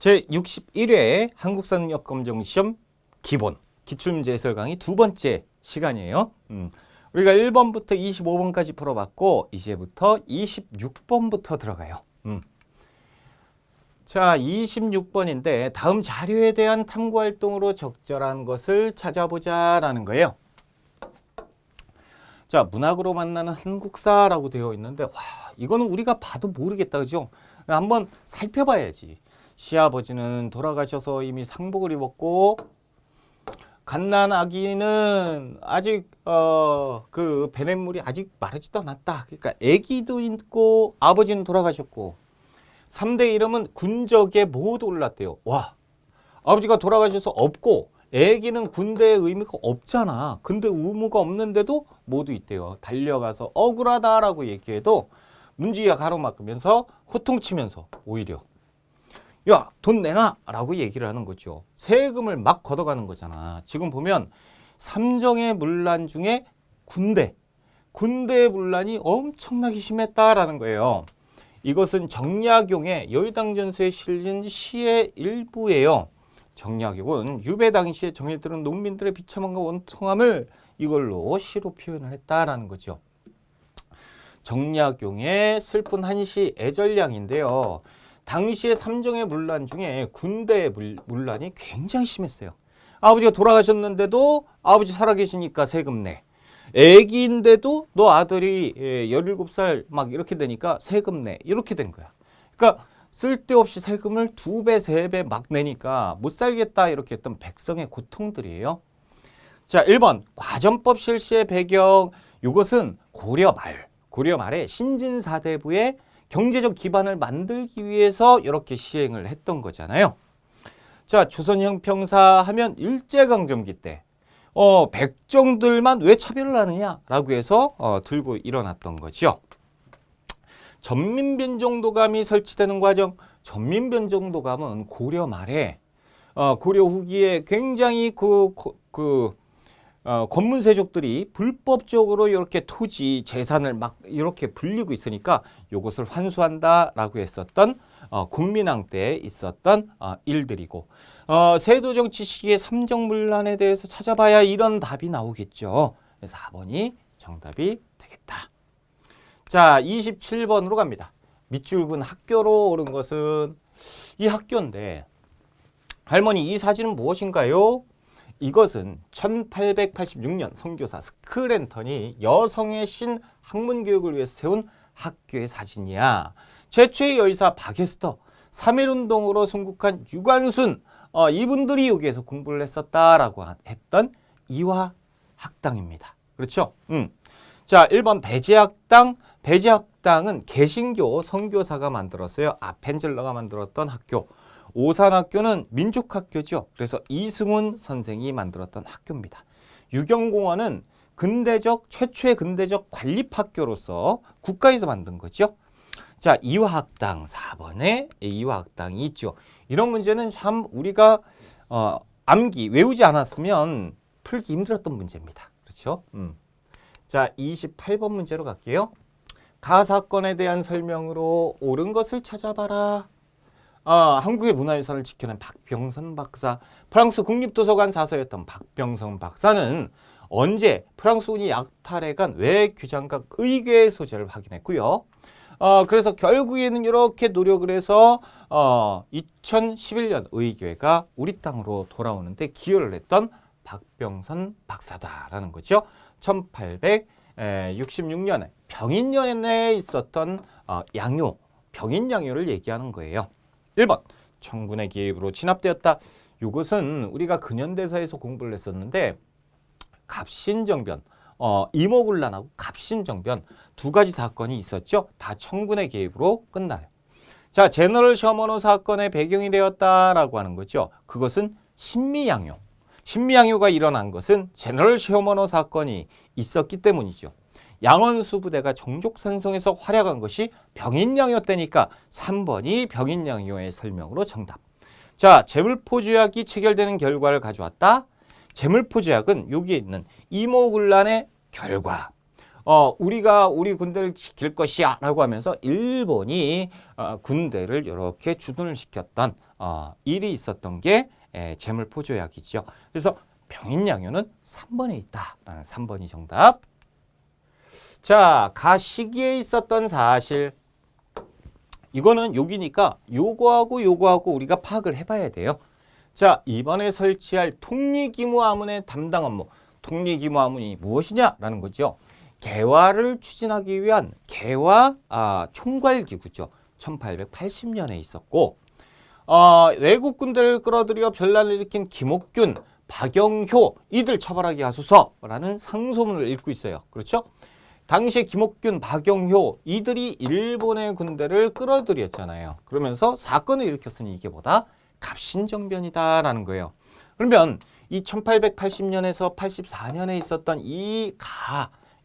제61회 한국사능력검정시험 기본 기출문제 해설 강의 두 번째 시간이에요. 우리가 1번부터 25번까지 풀어봤고 이제부터 26번부터 들어가요. 자, 26번인데 다음 자료에 대한 탐구활동으로 적절한 것을 찾아보자라는 거예요. 자, 문학으로 만나는 한국사라고 되어 있는데 와, 이거는 우리가 봐도 모르겠다, 그죠? 한번 살펴봐야지. 시아버지는 돌아가셔서 이미 상복을 입었고 갓난 아기는 아직 그 배냇물이 아직 마르지도 않았다. 그러니까 아기도 있고 아버지는 돌아가셨고 3대 이름은 군적에 모두 올랐대요. 와, 아버지가 돌아가셔서 없고 아기는 군대의 의무가 없잖아. 근데 의무가 없는데도 모두 있대요. 달려가서 억울하다라고 얘기해도 문지기가 가로막으면서 호통치면서 오히려 야, 돈 내놔! 라고 얘기를 하는 거죠. 세금을 막 걷어가는 거잖아. 지금 보면 삼정의 문란 중에 군대의 문란이 엄청나게 심했다라는 거예요. 이것은 정약용의 여의당전서에 실린 시의 일부예요. 정약용은 유배 당시에 정예들은 농민들의 비참함과 원통함을 이걸로 시로 표현을 했다라는 거죠. 정약용의 슬픈 한시 애절량인데요. 당시의 삼정의 문란 중에 군대의 문란이 굉장히 심했어요. 아버지가 돌아가셨는데도 아버지 살아계시니까 세금 내. 애기인데도 너 아들이 17살 막 이렇게 되니까 세금 내. 이렇게 된 거야. 그러니까 쓸데없이 세금을 2배, 3배 막 내니까 못 살겠다 이렇게 했던 백성의 고통들이에요. 자, 1번 과전법 실시의 배경. 이것은 고려 말에 신진사대부의 경제적 기반을 만들기 위해서 이렇게 시행을 했던 거잖아요. 자, 조선형평사 하면 일제강점기 때 백정들만 왜 차별을 하느냐라고 해서 들고 일어났던 거죠. 전민변정도감이 설치되는 과정. 전민변정도감은 고려 말에 고려 후기에 굉장히 권문세족들이 불법적으로 이렇게 토지, 재산을 막 이렇게 불리고 있으니까 이것을 환수한다라고 했었던 국민왕 때에 있었던 일들이고 세도정치 시기의 삼정문란에 대해서 찾아봐야 이런 답이 나오겠죠. 그래서 4번이 정답이 되겠다. 자, 27번으로 갑니다. 밑줄근 학교로 오른 것은 이 학교인데 할머니 이 사진은 무엇인가요? 이것은 1886년 선교사 스크랜턴이 여성의 신 학문 교육을 위해서 세운 학교의 사진이야. 최초의 여의사 박에스터, 3.1운동으로 순국한 유관순, 이분들이 여기에서 공부를 했었다라고 했던 이화학당입니다. 그렇죠? 자, 1번 배제학당. 배제학당은 개신교 선교사가 만들었어요. 아펜젤러가 만들었던 학교. 오산학교는 민족학교죠. 그래서 이승훈 선생이 만들었던 학교입니다. 유경공원은 최초의 근대적 관립학교로서 국가에서 만든 거죠. 자, 이화학당 4번에 이화학당이 있죠. 이런 문제는 참 우리가 암기 외우지 않았으면 풀기 힘들었던 문제입니다. 그렇죠? 자, 28번 문제로 갈게요. 가 사건에 대한 설명으로 옳은 것을 찾아봐라. 한국의 문화유산을 지켜낸 박병선 박사, 프랑스 국립도서관 사서였던 박병선 박사는 언제 프랑스군이 약탈해간 외교장각 의궤의 소재를 확인했고요. 그래서 결국에는 이렇게 노력을 해서 2011년 의궤가 우리 땅으로 돌아오는데 기여를 했던 박병선 박사다라는 거죠. 1866년에 병인년에 있었던 병인양요를 얘기하는 거예요. 1번 청군의 개입으로 진압되었다. 이것은 우리가 근현대사에서 공부를 했었는데 갑신정변, 이모군란하고 갑신정변 두 가지 사건이 있었죠. 다 청군의 개입으로 끝나요. 자, 제너럴 셔머너 사건의 배경이 되었다라고 하는 거죠. 그것은 신미양요. 신미양요가 일어난 것은 제너럴 셔머너 사건이 있었기 때문이죠. 양원수 부대가 정족산성에서 활약한 것이 병인양요 때니까 3번이 병인양요의 설명으로 정답. 자, 재물포조약이 체결되는 결과를 가져왔다. 재물포조약은 여기에 있는 이모군란의 결과. 우리가 우리 군대를 지킬 것이야 라고 하면서 일본이 군대를 이렇게 주둔을 시켰던 일이 있었던 게 제물포조약이죠. 그래서 병인양요는 3번에 있다라는 3번이 정답. 자, 가 시기에 있었던 사실. 이거는 여기니까 요거하고 우리가 파악을 해봐야 돼요. 자, 이번에 설치할 통리기무하문의 담당 업무. 통리기무하문이 무엇이냐라는 거죠. 개화를 추진하기 위한 개화 총괄기구죠. 1880년에 있었고 외국 군대를 끌어들여 변란을 일으킨 김옥균, 박영효 이들 처벌하게 하소서라는 상소문을 읽고 있어요. 그렇죠? 당시에 김옥균, 박영효 이들이 일본의 군대를 끌어들였잖아요. 그러면서 사건을 일으켰으니 이게 뭐다? 갑신정변이다라는 거예요. 그러면 이 1880년에서 84년에 있었던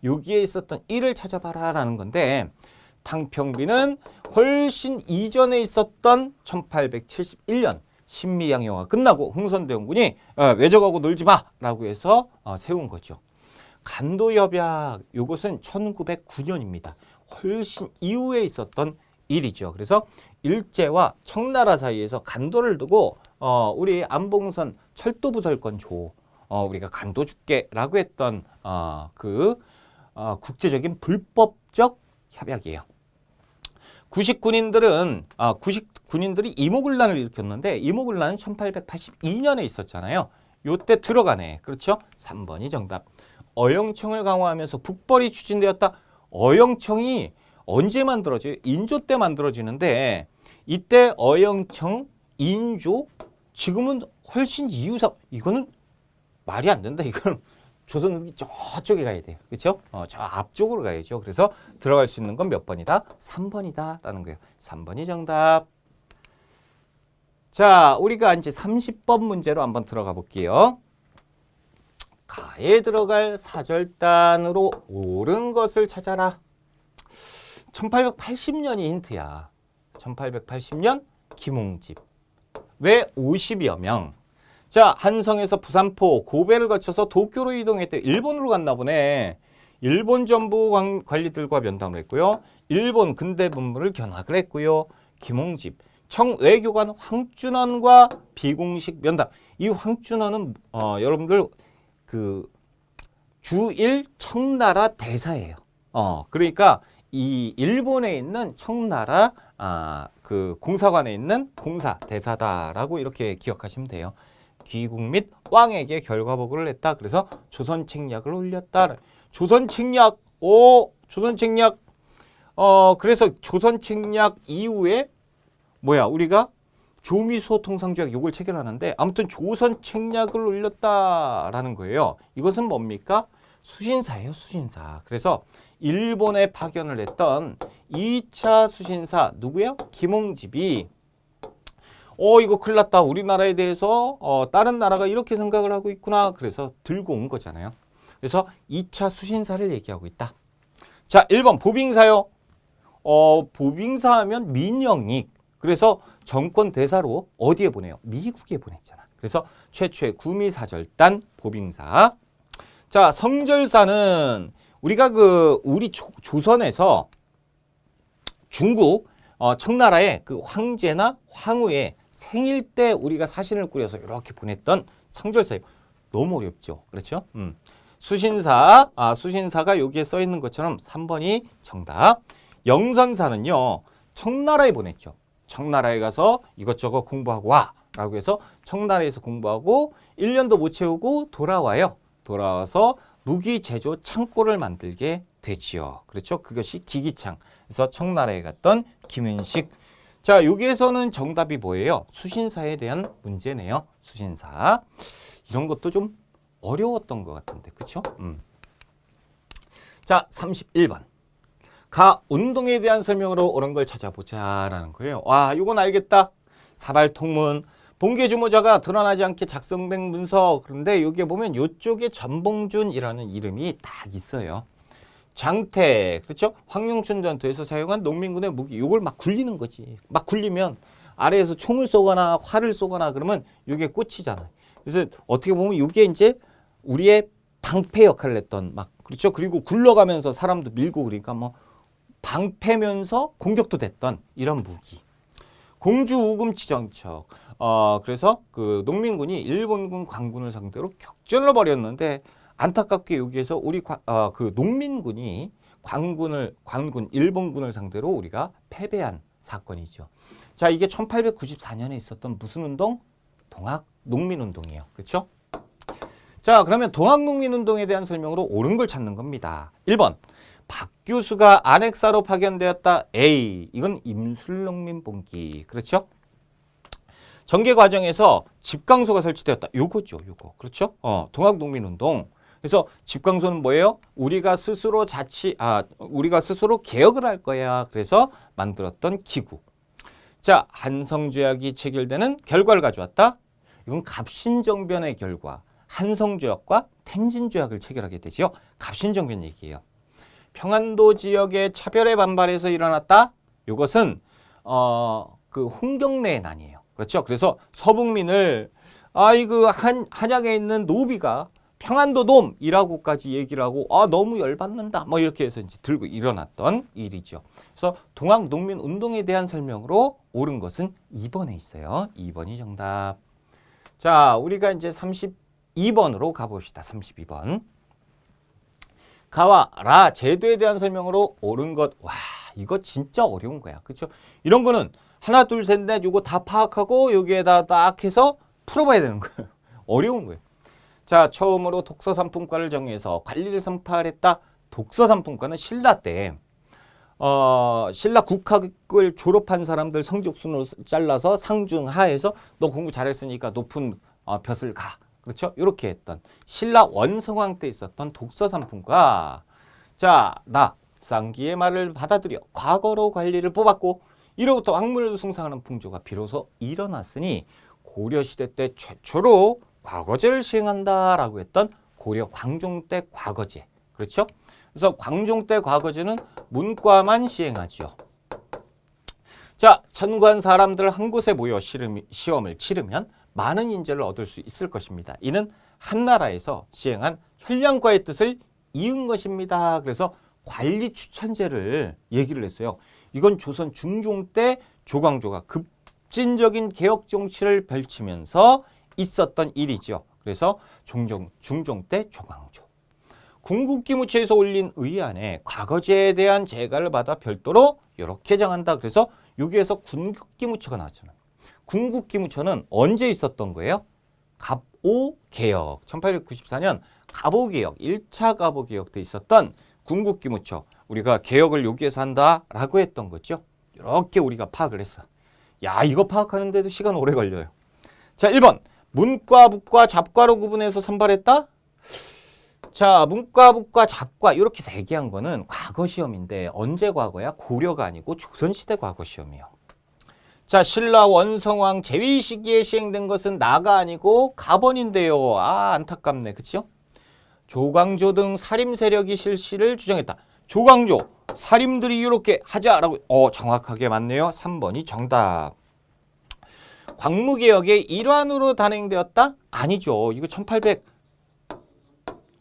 여기에 있었던 일을 찾아봐라라는 건데 탕평비는 훨씬 이전에 있었던 1871년 신미양요가 끝나고 흥선대원군이 외적하고 놀지 마라고 해서 세운 거죠. 간도협약 요것은 1909년입니다. 훨씬 이후에 있었던 일이죠. 그래서 일제와 청나라 사이에서 간도를 두고 우리 안봉선 철도부설권 줘. 우리가 간도 줄게라고 했던 국제적인 불법적 협약이에요. 군인들이 이모군란을 일으켰는데 이모군란은 1882년에 있었잖아요. 요때 들어가네. 그렇죠? 3번이 정답. 어영청을 강화하면서 북벌이 추진되었다. 어영청이 언제 만들어져요? 인조 때 만들어지는데 이때 어영청, 인조 지금은 훨씬 이후사 이거는 말이 안 된다. 이거는 조선국이 저쪽에 가야 돼요. 그렇죠? 저 앞쪽으로 가야죠. 그래서 들어갈 수 있는 건 몇 번이다? 3번이다 라는 거예요. 3번이 정답. 자, 우리가 이제 30번 문제로 한번 들어가 볼게요. 가에 들어갈 사절단으로 옳은 것을 찾아라. 1880년이 힌트야. 1880년 김홍집. 왜 50여 명? 자, 한성에서 부산포, 고베를 거쳐서 도쿄로 이동했대. 일본으로 갔나 보네. 일본 정부 관리들과 면담을 했고요. 일본 근대 문물을 견학을 했고요. 김홍집, 청외교관 황준원과 비공식 면담. 이 황준원은 여러분들 주1 청나라 대사예요. 그러니까 이 일본에 있는 청나라 공사관에 있는 공사 대사다라고 이렇게 기억하시면 돼요. 귀국 및 왕에게 결과보고를 했다. 그래서 조선책략을 올렸다. 조선책략, 조선책략. 그래서 조선책략 이후에 우리가 조미소 통상조약 요걸 체결하는데 아무튼 조선책략을 올렸다라는 거예요. 이것은 뭡니까? 수신사예요, 수신사. 그래서 일본에 파견을 했던 2차 수신사 누구야? 김홍집이 이거 큰일 났다. 우리나라에 대해서 다른 나라가 이렇게 생각을 하고 있구나. 그래서 들고 온 거잖아요. 그래서 2차 수신사를 얘기하고 있다. 자, 1번 보빙사요. 보빙사 하면 민영익. 그래서 정권 대사로 어디에 보내요? 미국에 보냈잖아. 그래서 최초의 구미사절단 보빙사. 자, 성절사는 우리가 우리 조선에서 중국 청나라의 황제나 황후의 생일 때 우리가 사진을 꾸려서 이렇게 보냈던 성절사예요. 너무 어렵죠. 그렇죠? 수신사가 여기에 써 있는 것처럼 3번이 정답. 영선사는요. 청나라에 보냈죠. 청나라에 가서 이것저것 공부하고 와 라고 해서 청나라에서 공부하고 1년도 못 채우고 돌아와요. 돌아와서 무기 제조 창고를 만들게 되지요. 그렇죠? 그것이 기기창. 그래서 청나라에 갔던 김윤식. 자, 여기에서는 정답이 뭐예요? 수신사에 대한 문제네요. 수신사. 이런 것도 좀 어려웠던 것 같은데. 그렇죠? 자, 31번. 가 운동에 대한 설명으로 옳은 걸 찾아보자라는 거예요. 와, 이건 알겠다. 사발통문. 본계 주모자가 드러나지 않게 작성된 문서. 그런데 여기에 보면 이쪽에 전봉준이라는 이름이 딱 있어요. 장태, 그렇죠? 황룡춘 전투에서 사용한 농민군의 무기. 이걸 막 굴리는 거지. 막 굴리면 아래에서 총을 쏘거나 활을 쏘거나 그러면 이게 꽂히잖아. 그래서 어떻게 보면 이게 이제 우리의 방패 역할을 했던 막 그렇죠? 그리고 굴러가면서 사람도 밀고 그러니까 뭐 방패면서 공격도 됐던 이런 무기. 공주 우금치 정책. 그래서 그 농민군이 일본군 관군을 상대로 격전을 벌였는데 안타깝게 여기에서 우리 그 농민군이 관군 일본군을 상대로 우리가 패배한 사건이죠. 자, 이게 1894년에 있었던 무슨 운동? 동학농민운동이에요. 그렇죠? 자, 그러면 동학농민운동에 대한 설명으로 옳은 걸 찾는 겁니다. 1번. 박규수가 안핵사로 파견되었다. A. 이건 임술농민봉기. 그렇죠? 전개 과정에서 집강소가 설치되었다. 요거죠, 요거. 그렇죠? 동학농민운동. 그래서 집강소는 뭐예요? 우리가 스스로 개혁을 할 거야. 그래서 만들었던 기구. 자, 한성조약이 체결되는 결과를 가져왔다. 이건 갑신정변의 결과. 한성조약과 텐진조약을 체결하게 되지요. 갑신정변 얘기예요. 평안도 지역의 차별에 반발해서 일어났다. 이것은 그 홍경래의 난이에요. 그렇죠? 그래서 서북민을 그 한양에 있는 노비가 평안도 놈이라고까지 얘기를 하고 너무 열받는다. 뭐 이렇게 해서 이제 들고 일어났던 일이죠. 그래서 동학농민 운동에 대한 설명으로 옳은 것은 2번에 있어요. 2번이 정답. 자, 우리가 이제 32번으로 가봅시다. 32번. 가와 라 제도에 대한 설명으로 옳은 것. 와, 이거 진짜 어려운 거야. 그렇죠? 이런 거는 하나, 둘, 셋, 넷 요거 다 파악하고 여기에다 딱 해서 풀어봐야 되는 거예요. 어려운 거예요. 자, 처음으로 독서상품과를 정해서 관리를 선발했다. 독서상품과는 신라 때 신라 국학을 졸업한 사람들 성적 순으로 잘라서 상중하에서 너 공부 잘했으니까 높은 벼슬 가. 그렇죠? 이렇게 했던 신라 원성왕 때 있었던 독서상품과. 자, 나 쌍기의 말을 받아들여 과거로 관리를 뽑았고 이로부터 왕물을 숭상하는 풍조가 비로소 일어났으니 고려시대 때 최초로 과거제를 시행한다라고 했던 고려 광종 때 과거제. 그렇죠? 그래서 광종 때 과거제는 문과만 시행하죠. 자, 천관 사람들 한 곳에 모여 시험을 치르면 많은 인재를 얻을 수 있을 것입니다. 이는 한나라에서 시행한 현량과의 뜻을 이은 것입니다. 그래서 관리 추천제를 얘기를 했어요. 이건 조선 중종 때 조광조가 급진적인 개혁 정치를 펼치면서 있었던 일이죠. 그래서 중종 때 조광조. 궁극기무처에서 올린 의안에 과거제에 대한 재가를 받아 별도로 이렇게 정한다. 그래서 여기에서 궁극기무처가 나왔잖아요. 궁극기무처는 언제 있었던 거예요? 갑오개혁. 1894년 갑오개혁, 1차 갑오개혁 때 있었던 궁극기무처. 우리가 개혁을 여기에서 한다라고 했던 거죠. 이렇게 우리가 파악을 했어. 야, 이거 파악하는데도 시간 오래 걸려요. 자, 1번. 문과, 북과, 잡과로 구분해서 선발했다? 자, 문과, 북과, 잡과 이렇게 세 개 한 거는 과거 시험인데 언제 과거야? 고려가 아니고 조선시대 과거 시험이에요. 자, 신라 원성왕 제위 시기에 시행된 것은 나가 아니고 가번인데요. 안타깝네. 그렇죠? 조광조 등 사림 세력이 실시를 주장했다. 조광조, 사림들이 이렇게 하자라고. 정확하게 맞네요. 3번이 정답. 광무개혁의 일환으로 단행되었다? 아니죠. 이거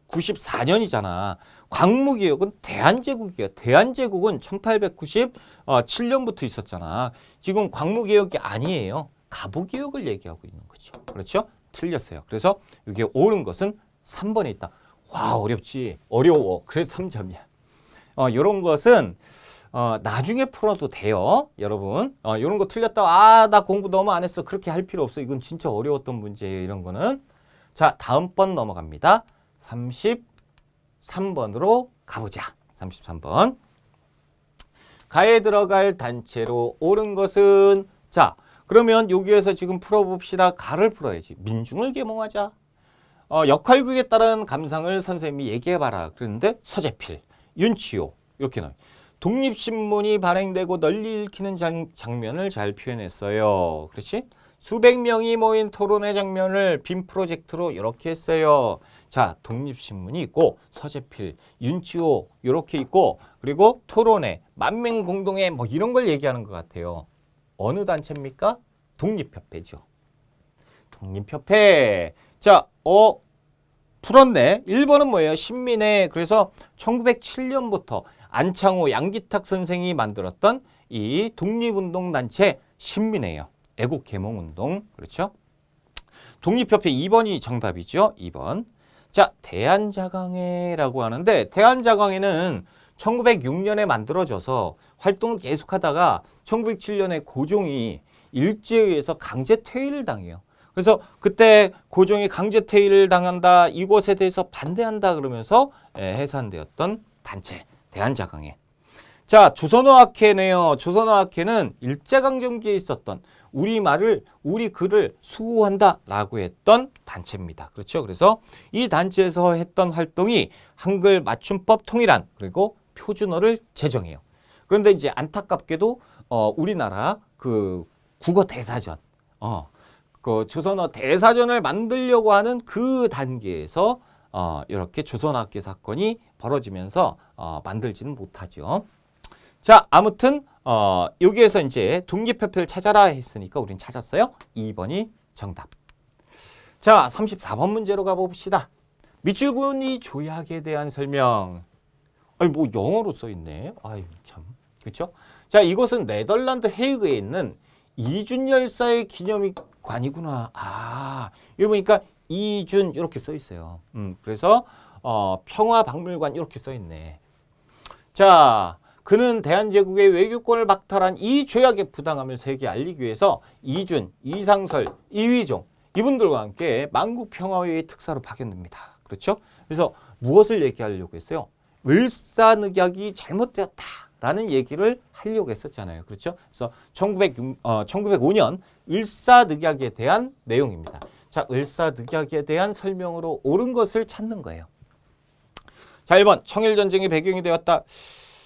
1894년이잖아. 광무개혁은 대한제국이에요. 대한제국은 1897년부터 있었잖아. 지금 광무개혁이 아니에요. 갑오개혁을 얘기하고 있는 거죠. 그렇죠? 틀렸어요. 그래서 이게 옳은 것은 3번에 있다. 와, 어렵지. 어려워. 그래서 3점이야. 이런 것은 나중에 풀어도 돼요. 여러분. 이런 거 틀렸다. 나 공부 너무 안 했어. 그렇게 할 필요 없어. 이건 진짜 어려웠던 문제예요. 이런 거는. 자, 다음 번 넘어갑니다. 33번으로 가보자. 33번. 가에 들어갈 단체로 옳은 것은. 자, 그러면 여기에서 지금 풀어봅시다. 가를 풀어야지. 민중을 계몽하자. 역할극에 따른 감상을 선생님이 얘기해봐라. 그랬는데 서재필, 윤치호 이렇게 나와요. 독립신문이 발행되고 널리 읽히는 장면을 잘 표현했어요. 그렇지? 수백 명이 모인 토론회 장면을 빔 프로젝트로 이렇게 했어요. 자, 독립신문이 있고 서재필, 윤치호 이렇게 있고 그리고 토론회, 만맹공동회 뭐 이런 걸 얘기하는 것 같아요. 어느 단체입니까? 독립협회죠. 독립협회. 자, 풀었네. 1번은 뭐예요? 신민회. 그래서 1907년부터 안창호, 양기탁 선생이 만들었던 이 독립운동단체 신민회예요. 애국개몽운동. 그렇죠? 독립협회 2번이 정답이죠. 2번. 자, 대한자강회라고 하는데 대한자강회는 1906년에 만들어져서 활동을 계속하다가 1907년에 고종이 일제에 의해서 강제 퇴위를 당해요. 그래서 그때 고종이 강제 퇴위를 당한다, 이것에 대해서 반대한다 그러면서 해산되었던 단체 대한자강회. 자, 조선어학회네요. 조선어학회는 일제강점기에 있었던 우리 글을 수호한다라고 했던 단체입니다. 그렇죠? 그래서 이 단체에서 했던 활동이 한글 맞춤법 통일안 그리고 표준어를 제정해요. 그런데 이제 안타깝게도 우리나라 그 국어 대사전, 그 조선어 대사전을 만들려고 하는 그 단계에서 이렇게 조선어학회 사건이 벌어지면서 만들지는 못하죠. 자, 아무튼 여기에서 이제 독립협회를 찾아라 했으니까 우린 찾았어요. 2번이 정답. 자, 34번 문제로 가봅시다. 밑줄근이 조약에 대한 설명. 아니 뭐 영어로 써 있네. 아유 참. 그렇죠? 자, 이곳은 네덜란드 헤이그에 있는 이준 열사의 기념관이구나. 아, 여기 보니까 이준 이렇게 써 있어요. 그래서 평화박물관 이렇게 써 있네. 자, 그는 대한제국의 외교권을 박탈한 이 조약의 부당함을 세계에 알리기 위해서 이준, 이상설, 이휘종 이분들과 함께 만국평화회의 특사로 파견됩니다. 그렇죠? 그래서 무엇을 얘기하려고 했어요? 을사늑약이 잘못되었다라는 얘기를 하려고 했었잖아요. 그렇죠? 그래서 1905년 을사늑약에 대한 내용입니다. 자, 을사늑약에 대한 설명으로 옳은 것을 찾는 거예요. 자, 1번 청일전쟁의 배경이 되었다.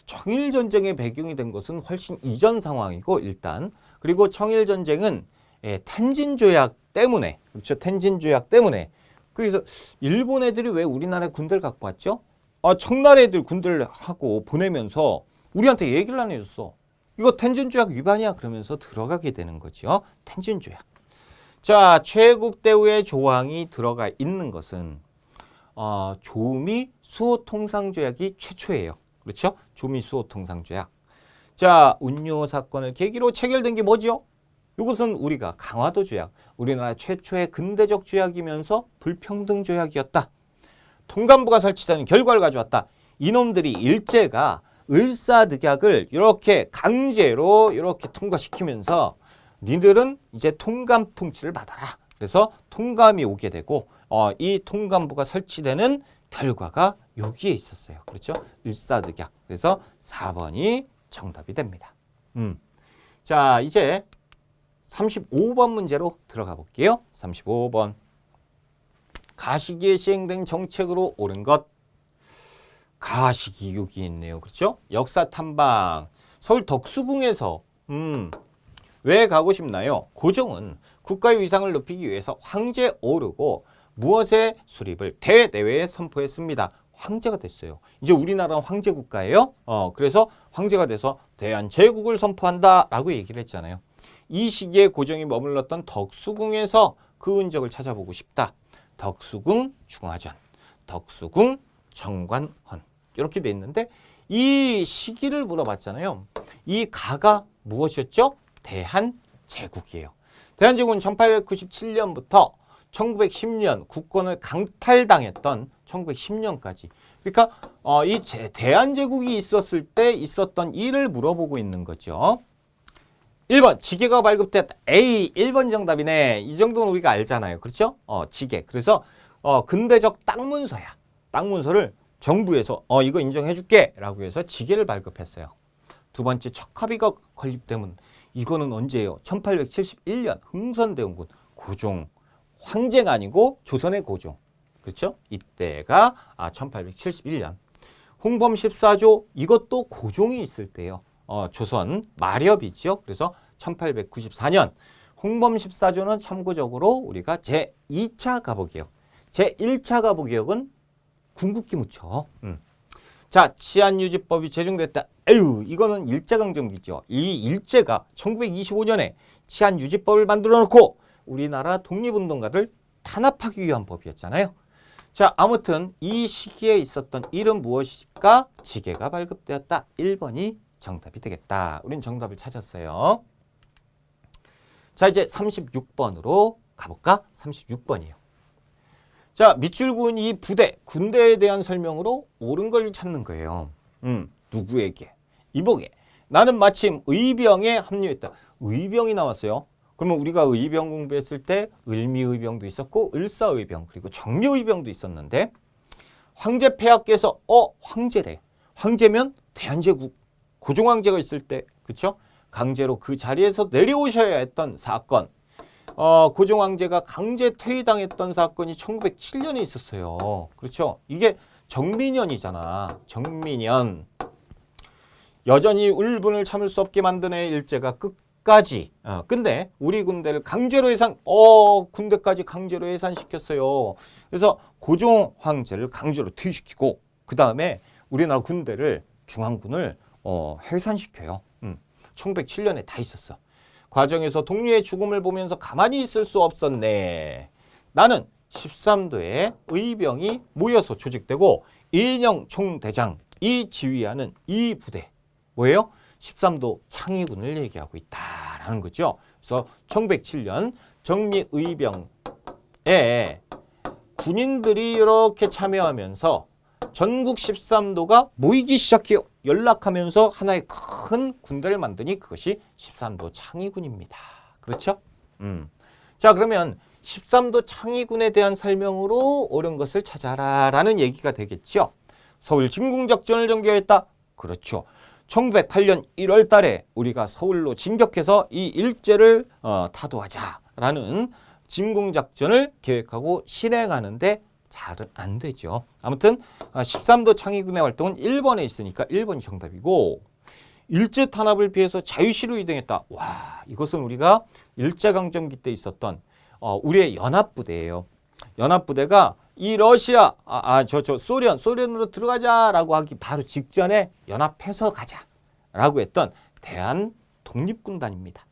청일전쟁의 배경이 된 것은 훨씬 이전 상황이고 일단 그리고 청일전쟁은 텐진조약 때문에 그렇죠. 텐진조약 때문에 그래서 일본 애들이 왜 우리나라에 군대를 갖고 왔죠? 청나라 애들 군대를 하고 보내면서 우리한테 얘기를 안 해줬어. 이거 텐진조약 위반이야 그러면서 들어가게 되는 거죠. 텐진조약. 자, 최국대우의 조항이 들어가 있는 것은 조미 수호통상조약이 최초예요. 그렇죠? 조미 수호통상조약. 자, 운요 사건을 계기로 체결된 게 뭐죠? 이것은 우리가 강화도 조약, 우리나라 최초의 근대적 조약이면서 불평등 조약이었다. 통감부가 설치되는 결과를 가져왔다. 이놈들이 일제가 을사늑약을 이렇게 강제로 이렇게 통과시키면서 니들은 이제 통감 통치를 받아라. 그래서 통감이 오게 되고 이 통감부가 설치되는 결과가 여기에 있었어요. 그렇죠? 을사늑약. 그래서 4번이 정답이 됩니다. 자, 이제 35번 문제로 들어가 볼게요. 35번. 가시기에 시행된 정책으로 옳은 것. 가시기 여기 있네요. 그렇죠? 역사 탐방. 서울 덕수궁에서 왜 가고 싶나요? 고종은 국가의 위상을 높이기 위해서 황제에 오르고 무엇의 수립을 대내외에 선포했습니다. 황제가 됐어요. 이제 우리나라는 황제 국가예요. 그래서 황제가 돼서 대한제국을 선포한다라고 얘기를 했잖아요. 이 시기에 고종이 머물렀던 덕수궁에서 그 흔적을 찾아보고 싶다. 덕수궁 중화전, 덕수궁 정관헌 이렇게 돼 있는데 이 시기를 물어봤잖아요. 이 가가 무엇이었죠? 대한제국이에요. 대한제국은 1897년부터 1910년 국권을 강탈당했던 1910년까지. 그러니까 이 대한제국이 있었을 때 있었던 일을 물어보고 있는 거죠. 1번 지게가 발급됐다. A 1번 정답이네. 이 정도는 우리가 알잖아요. 그렇죠? 지게. 그래서 근대적 땅문서야. 땅문서를 정부에서 이거 인정해 줄게 라고 해서 지게를 발급했어요. 두 번째 척합의가 건립되면 이거는 언제예요? 1871년 흥선대원군 고종. 황제가 아니고 조선의 고종. 그렇죠? 이때가 1871년. 홍범 14조 이것도 고종이 있을 때요. 조선 마렵이죠. 그래서 1894년 홍범 14조는 참고적으로 우리가 제2차 가보개혁, 제1차 가보개혁은 궁극기 묻혀. 자, 치안유지법이 제정됐다. 에휴, 이거는 일제강점기죠. 이 일제가 1925년에 치안유지법을 만들어 놓고 우리나라 독립운동가를 탄압하기 위한 법이었잖아요. 자, 아무튼 이 시기에 있었던 일은 무엇일까? 지게가 발급되었다. 1번이 정답이 되겠다. 우린 정답을 찾았어요. 자, 이제 36번으로 가볼까? 36번이에요. 자, 밑줄군 이 부대, 군대에 대한 설명으로 옳은 걸 찾는 거예요. 누구에게? 이복에. 나는 마침 의병에 합류했다. 의병이 나왔어요. 그러면 우리가 의병 공부했을 때 을미의병도 있었고 을사의병 그리고 정미의병도 있었는데 황제 폐하께서 황제래. 황제면 대한제국 고종황제가 있을 때 그렇죠? 강제로 그 자리에서 내려오셔야 했던 사건. 고종황제가 강제 퇴위당했던 사건이 1907년에 있었어요. 그렇죠? 이게 정민년이잖아. 정민년. 여전히 울분을 참을 수 없게 만든 애 일제가 끝까지. 근데 우리 군대를 강제로 군대까지 강제로 해산시켰어요. 그래서 고종황제를 강제로 퇴위시키고 그 다음에 우리나라 군대를 중앙군을 해산시켜요. 1907년에 다 있었어. 과정에서 동료의 죽음을 보면서 가만히 있을 수 없었네. 나는 13도의 의병이 모여서 조직되고 이인영 총대장이 지휘하는 이 부대 뭐예요? 13도 창의군을 얘기하고 있다라는 거죠. 그래서 1907년 정미의병에 군인들이 이렇게 참여하면서 전국 13도가 모이기 시작해요. 연락하면서 하나의 큰 군대를 만드니 그것이 13도 창의군입니다. 그렇죠? 자, 그러면 13도 창의군에 대한 설명으로 옳은 것을 찾아라 라는 얘기가 되겠죠. 서울 진궁작전을 전개했다. 그렇죠. 1908년 1월 달에 우리가 서울로 진격해서 이 일제를 타도하자라는 진궁작전을 계획하고 실행하는데 잘은 안 되죠. 아무튼 13도 창의군의 활동은 1번에 있으니까 1번이 정답이고 일제 탄압을 피해서 자유시로 이동했다. 와, 이것은 우리가 일제강점기 때 있었던 우리의 연합부대예요. 연합부대가 이 러시아, 소련으로 들어가자라고 하기 바로 직전에 연합해서 가자라고 했던 대한 독립군단입니다.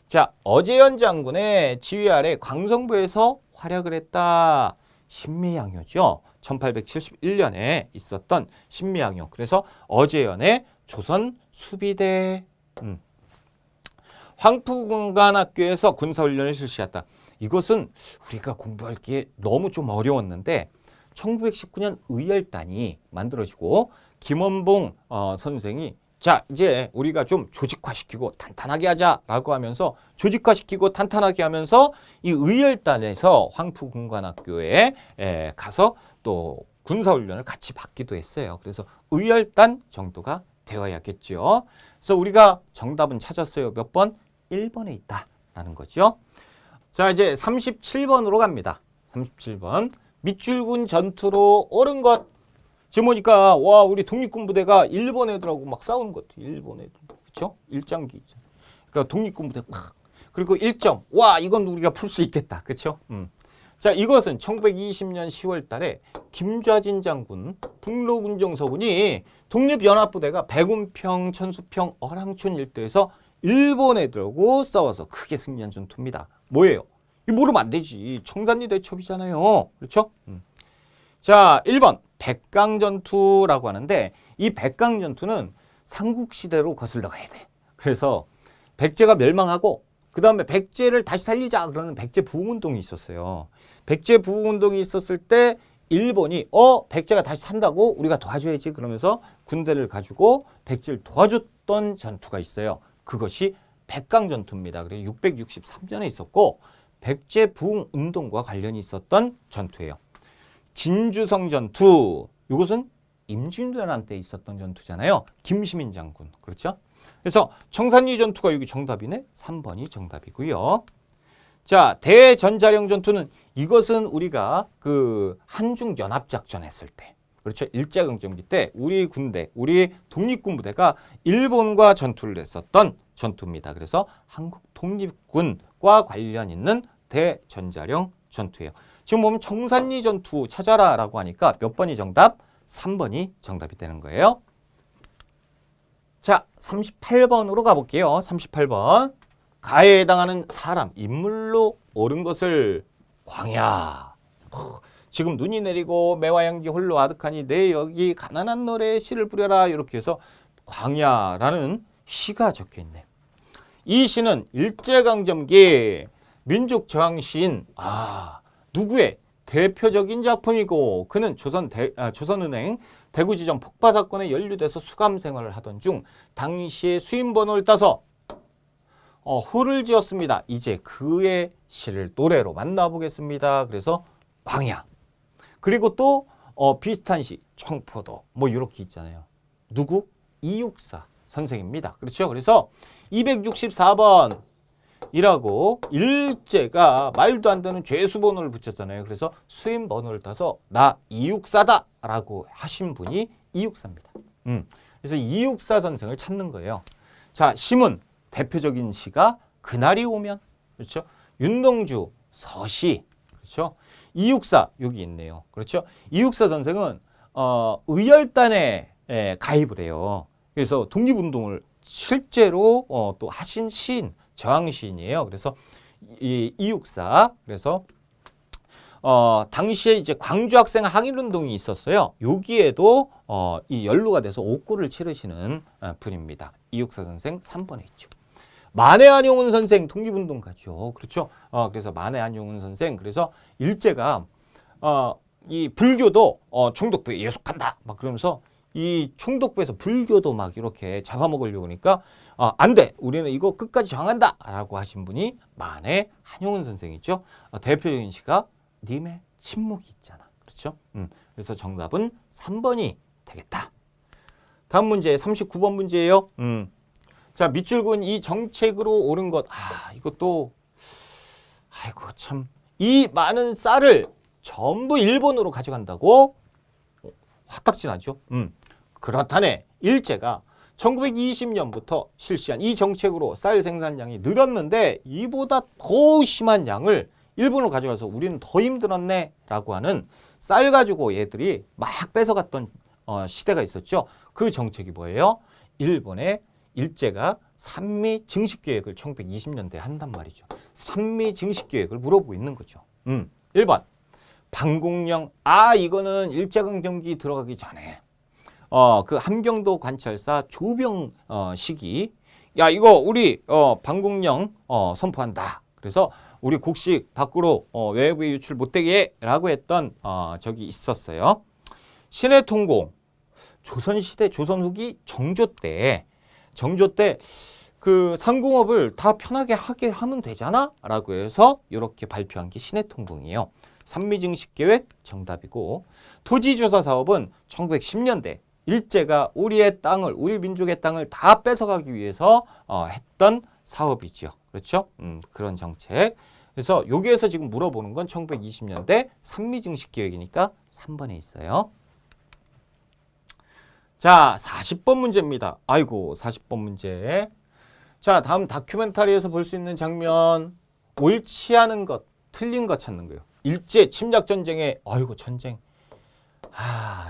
자, 어제현 장군의 지휘 아래 광성부에서 활약을 했다. 신미양요죠. 1871년에 있었던 신미양요. 그래서 어제현의 조선 수비대 황푸군관학교에서 군사훈련을 실시했다. 이것은 우리가 공부할 게 너무 좀 어려웠는데 1919년 의열단이 만들어지고 김원봉 선생이 자, 이제 우리가 좀 조직화시키고 탄탄하게 하자라고 하면서 조직화시키고 탄탄하게 하면서 이 의열단에서 황푸군관학교에 가서 또 군사훈련을 같이 받기도 했어요. 그래서 의열단 정도가 되어야겠죠. 그래서 우리가 정답은 찾았어요. 몇 번? 1번에 있다라는 거죠. 자, 이제 37번으로 갑니다. 37번. 밑줄군 전투로 옳은 것. 지금 보니까 와, 우리 독립군 부대가 일본 애들하고 막 싸우는 것 같아요. 일본 애들. 그렇죠? 일장기. 그러니까 독립군 부대 막. 그리고 1점. 와, 이건 우리가 풀 수 있겠다. 그렇죠? 자, 이것은 1920년 10월 달에 김좌진 장군, 북로군정서군이 독립연합부대가 백운평, 천수평, 어랑촌 일대에서 일본 애들하고 싸워서 크게 승리한 전투입니다. 뭐예요? 이 모르면 안 되지. 청산리 대첩이잖아요. 그렇죠? 자, 1번 백강전투라고 하는데 이 백강전투는 삼국시대로 거슬러 가야 돼. 그래서 백제가 멸망하고 그 다음에 백제를 다시 살리자 그러는 백제 부흥운동이 있었어요. 백제 부흥운동이 있었을 때 일본이 백제가 다시 산다고 우리가 도와줘야지 그러면서 군대를 가지고 백제를 도와줬던 전투가 있어요. 그것이 백강전투입니다. 그래서 663년에 있었고 백제 부흥운동과 관련이 있었던 전투예요. 진주성 전투, 이것은 임진왜란 때 있었던 전투잖아요. 김시민 장군, 그렇죠? 그래서 청산리 전투가 여기 정답이네. 3번이 정답이고요. 자, 대전자령 전투는 이것은 우리가 그 한중 연합작전 했을 때, 그렇죠? 일제강점기 때 우리 군대, 우리 독립군 부대가 일본과 전투를 했었던 전투입니다. 그래서 한국 독립군과 관련 있는 대전자령 전투예요. 지금 보면 청산리 전투 찾아라라고 하니까 몇 번이 정답? 3번이 정답이 되는 거예요. 자, 38번으로 가볼게요. 38번. 가해에 해당하는 사람, 인물로 옳은 것을 광야. 지금 눈이 내리고 매화 향기 홀로 아득하니 내 여기 가난한 노래에 씨를 뿌려라. 이렇게 해서 광야라는 시가 적혀 있네. 이 시는 일제강점기 민족 저항 시인 누구의 대표적인 작품이고 그는 조선은행 대구지점 폭파 사건에 연루돼서 수감 생활을 하던 중 당시의 수임번호를 따서 후를 지었습니다. 이제 그의 시를 노래로 만나보겠습니다. 그래서 광야. 그리고 또 비슷한 시 청포도 뭐 이렇게 있잖아요. 누구? 이육사 선생입니다. 그렇죠? 그래서 264번 이라고 일제가 말도 안 되는 죄수번호를 붙였잖아요. 그래서 수임번호를 따서 나 이육사다 라고 하신 분이 이육사입니다. 그래서 이육사 선생을 찾는 거예요. 자, 시문 대표적인 시가 그날이 오면, 그렇죠? 윤동주 서시, 그렇죠? 이육사 여기 있네요. 그렇죠? 이육사 선생은 의열단에 가입을 해요. 그래서 독립운동을 실제로 또 하신 시인, 저항 시인이에요. 그래서 이육사. 그래서 당시에 이제 광주 학생 항일운동이 있었어요. 여기에도 이 연루가 돼서 옥고를 치르시는 분입니다. 이육사 선생 3번에 있죠. 만해 안용운 선생 독립운동가죠. 그렇죠. 그래서 만해 안용운 선생. 그래서 일제가 이 불교도 총독부에 예속한다. 막 그러면서 이 총독부에서 불교도 막 이렇게 잡아먹으려고 하니까 안 돼. 우리는 이거 끝까지 저항한다. 라고 하신 분이 만해 한용운 선생이죠. 대표적인 시가 님의 침묵이 있잖아. 그렇죠? 그래서 정답은 3번이 되겠다. 다음 문제 39번 문제예요. 자, 밑줄근 이 정책으로 옳은 것. 이것도 아이고 참. 이 많은 쌀을 전부 일본으로 가져간다고? 화딱지나죠. 그렇다네. 일제가 1920년부터 실시한 이 정책으로 쌀 생산량이 늘었는데 이보다 더 심한 양을 일본으로 가져가서 우리는 더 힘들었네 라고 하는 쌀 가지고 얘들이 막 뺏어갔던 시대가 있었죠. 그 정책이 뭐예요? 일본의 일제가 산미 증식 계획을 1920년대에 한단 말이죠. 산미 증식 계획을 물어보고 있는 거죠. 1번 방공령. 이거는 일제강점기 들어가기 전에 그 함경도 관찰사 조병 시기. 야, 이거 우리 방공령 선포한다. 그래서 우리 곡식 밖으로 외부에 유출 못되게 라고 했던 적이 있었어요. 신해통공. 조선시대 조선 후기 정조 때 그 상공업을 다 편하게 하게 하면 되잖아 라고 해서 이렇게 발표한 게 신해통공이에요. 산미증식계획 정답이고, 토지조사 사업은 1910년대 일제가 우리의 땅을, 우리 민족의 땅을 다 뺏어가기 위해서 했던 사업이죠. 그렇죠? 그런 정책. 그래서 여기에서 지금 물어보는 건 1920년대 산미증식계획이니까 3번에 있어요. 자, 40번 문제입니다. 아이고, 40번 문제. 자, 다음 다큐멘터리에서 볼 수 있는 장면. 옳지 않은 것, 틀린 것 찾는 거예요. 일제 침략 전쟁에, 아이고, 전쟁.